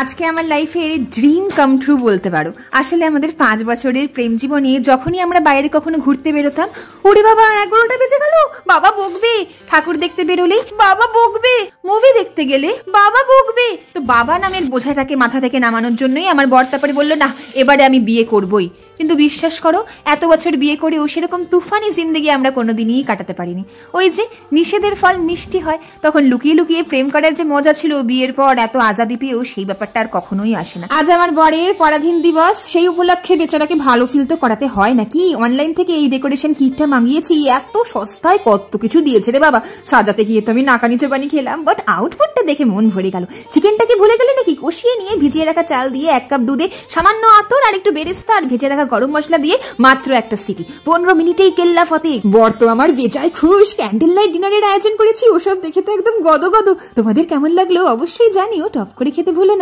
আজকে আমার লাইফের ড্রিম কাম ট্রু বলতে পারো। আসলে আমাদের 5 বছরের প্রেম জীবনে যখনই আমরা বাইরে কখনো ঘুরতে বেরোতাম, ওরে বাবা 11টা বেজে গেল, বাবা বকবে। ঠাকুর দেখতে বেরোলেই বাবা বকবে, মুভি দেখতে গেলে বাবা বকবে। তো বাবা নামের বোঝাটাকে মাথা থেকে নামানোর জন্যই আমার বর তারপরে বললো, না এবারে আমি বিয়ে করবই। কিন্তু বিশ্বাস করো, এত বছর বিয়ে করেও সেরকম তুফানি জিন্দগি আমরা কোনোদিনই কাটাতে পারিনি। ওই যে নিষেধের ফল মিষ্টি হয়, তখন লুকিয়ে লুকিয়ে প্রেম করার যে মজা ছিল, বিয়ের পর এত আজাদি পেয়েও সেই ব্যাপারটা আর কখনোই আসে না। আজ আমার বরের পরাধীন দিবস, সেই উপলক্ষে বেচারাকে ভালো ফিল তো করাতে হয় নাকি। অনলাইন থেকে এই ডেকোরেশন কিটটা মাগিয়েছি, এত সস্তায় কত কিছু দিয়েছে রে বাবা। সাজাতে গিয়ে তো আমি নাকানি চোবানি খেলাম, বাট আউটপুটটা দেখে মন ভরে গেল। চিকেনটাকে ভুলে গেলে নাকি? কষিয়ে নিয়ে ভিজিয়ে রাখা চাল দিয়ে 1 কাপ দুধে সামান্য আতর আর একটু বেরেস্তা আর ভেজে রাখা গরম মশলা দিয়ে মাত্র একটা সিটি, 15 মিনিটেই কেল্লা ফতে। বর তো আমার বেজায় খুশ। ক্যান্ডেল লাইট ডিনারের আয়োজন করেছি, ওসব দেখে তো একদম গদগদ। তোমাদের কেমন লাগলো অবশ্যই জানিও, টপ করে খেতে ভুলো না।